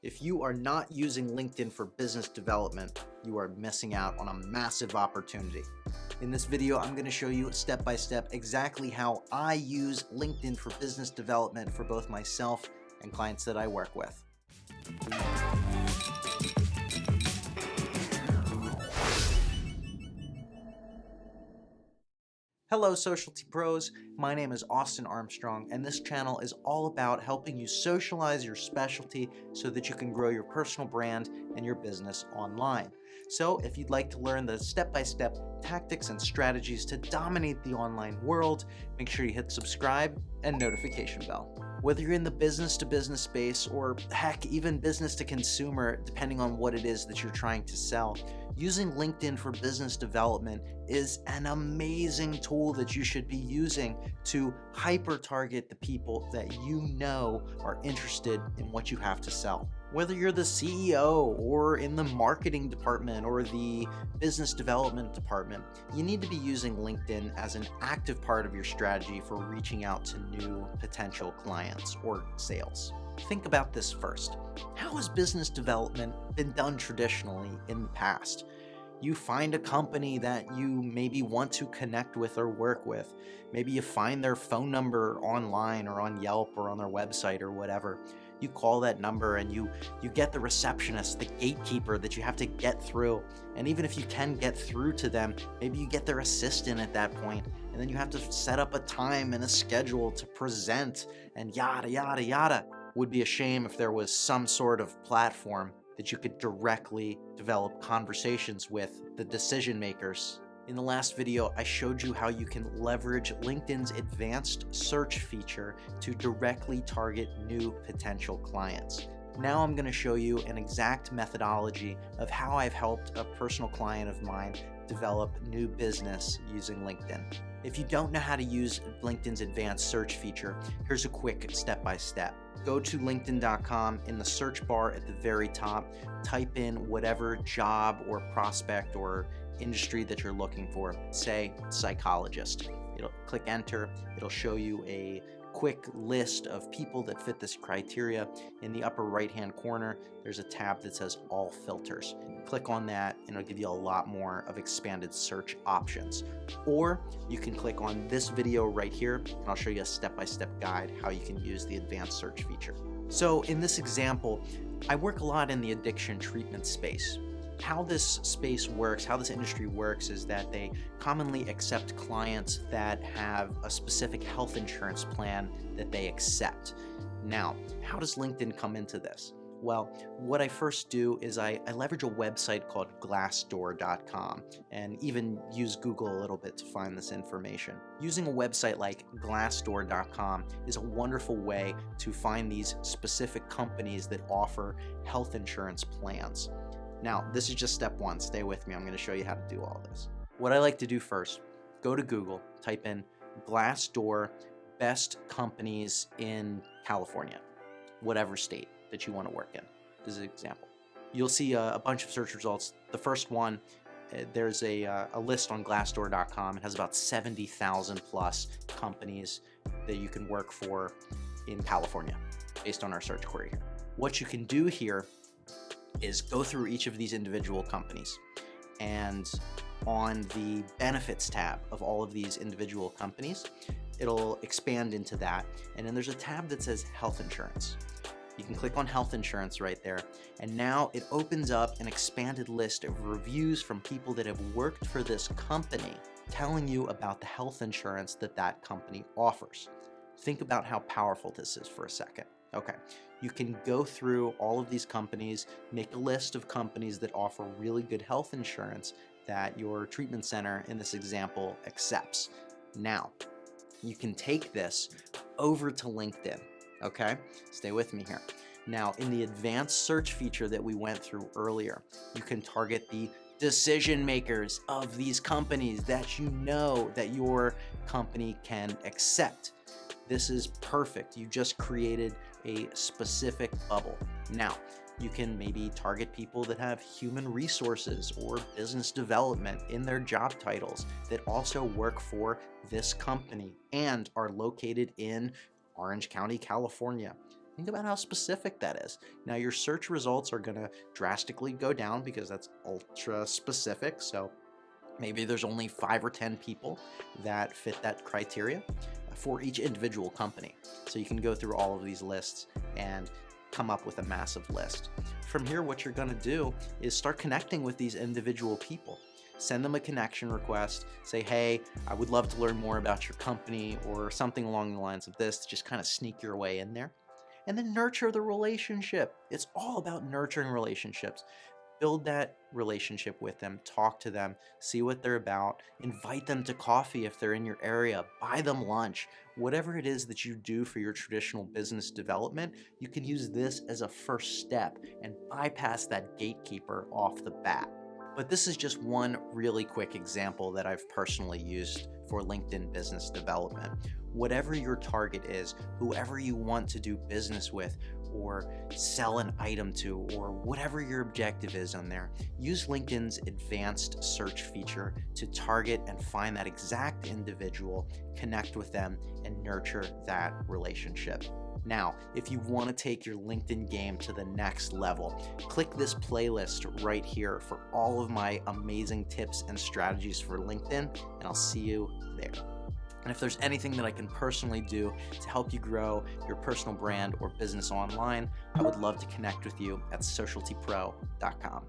If you are not using LinkedIn for business development, you are missing out on a massive opportunity. In this video, I'm going to show you step by step exactly how I use LinkedIn for business development for both myself and clients that I work with. Hello, Socialty Pros. My name is Austin Armstrong, and this channel is all about helping you socialize your specialty so that you can grow your personal brand and your business online. So if you'd like to learn the step-by-step tactics and strategies to dominate the online world, make sure you hit subscribe and notification bell. Whether you're in the business-to-business space or heck, even business-to-consumer, depending on what it is that you're trying to sell, using LinkedIn for business development is an amazing tool that you should be using to hyper-target the people that you know are interested in what you have to sell. Whether you're the CEO or in the marketing department or the business development department, you need to be using LinkedIn as an active part of your strategy for reaching out to new potential clients or sales. Think about this first. How has business development been done traditionally in the past? You find a company that you maybe want to connect with or work with. Maybe you find their phone number online or on Yelp or on their website or whatever. You call that number and you get the receptionist, the gatekeeper that you have to get through. And even if you can get through to them, maybe you get their assistant at that point. And then you have to set up a time and a schedule to present and yada, yada, yada. Would be a shame if there was some sort of platform that you could directly develop conversations with the decision makers. In the last video, I showed you how you can leverage LinkedIn's advanced search feature to directly target new potential clients. Now I'm going to show you an exact methodology of how I've helped a personal client of mine develop new business using LinkedIn. If you don't know how to use LinkedIn's advanced search feature, here's a quick step-by-step. Go to linkedin.com. In the search bar at the very top, type in whatever job or prospect or industry that you're looking for. Say psychologist. It'll click enter. It'll show you a quick list of people that fit this criteria. In the upper right hand corner, there's a tab that says all filters. Click on that and it'll give you a lot more of expanded search options. Or you can click on this video right here and I'll show you a step-by-step guide how you can use the advanced search feature. So in this example, I work a lot in the addiction treatment space. How this space works, how this industry works, is that they commonly accept clients that have a specific health insurance plan that they accept. Now, how does LinkedIn come into this? Well, what I first do is I leverage a website called Glassdoor.com and even use Google a little bit to find this information. Using a website like Glassdoor.com is a wonderful way to find these specific companies that offer health insurance plans. Now, this is just step one. Stay with me. I'm going to show you how to do all this. What I like to do first, go to Google, type in Glassdoor best companies in California, whatever state that you want to work in. This is an example. You'll see a bunch of search results. The first one, there's a list on Glassdoor.com. It has about 70,000 plus companies that you can work for in California based on our search query here. What you can do here is go through each of these individual companies, and on the benefits tab of all of these individual companies, it'll expand into that, and then there's a tab that says health insurance. You can click on health insurance right there, and now it opens up an expanded list of reviews from people that have worked for this company telling you about the health insurance that that company offers. Think about how powerful this is for a second. Okay, you can go through all of these companies, make a list of companies that offer really good health insurance that your treatment center in this example accepts. Now, you can take this over to LinkedIn, okay? Stay with me here. Now, in the advanced search feature that we went through earlier, you can target the decision makers of these companies that you know that your company can accept. This is perfect. You just created a specific bubble. Now, you can maybe target people that have human resources or business development in their job titles that also work for this company and are located in Orange County, California. Think about how specific that is. Now, your search results are going to drastically go down because that's ultra specific. So maybe there's only 5 or 10 people that fit that criteria for each individual company. So you can go through all of these lists and come up with a massive list. From here, what you're going to do is start connecting with these individual people. Send them a connection request, say, hey, I would love to learn more about your company, or something along the lines of this, to just kind of sneak your way in there. And then nurture the relationship. It's all about nurturing relationships. Build that relationship with them, talk to them, see what they're about, invite them to coffee if they're in your area, buy them lunch. Whatever it is that you do for your traditional business development, you can use this as a first step and bypass that gatekeeper off the bat. But this is just one really quick example that I've personally used for LinkedIn business development. Whatever your target is, whoever you want to do business with or sell an item to, or whatever your objective is on there, use LinkedIn's advanced search feature to target and find that exact individual, connect with them, and nurture that relationship. Now, if you want to take your LinkedIn game to the next level, click this playlist right here for all of my amazing tips and strategies for LinkedIn, and I'll see you there. And if there's anything that I can personally do to help you grow your personal brand or business online, I would love to connect with you at SocialtyPro.com.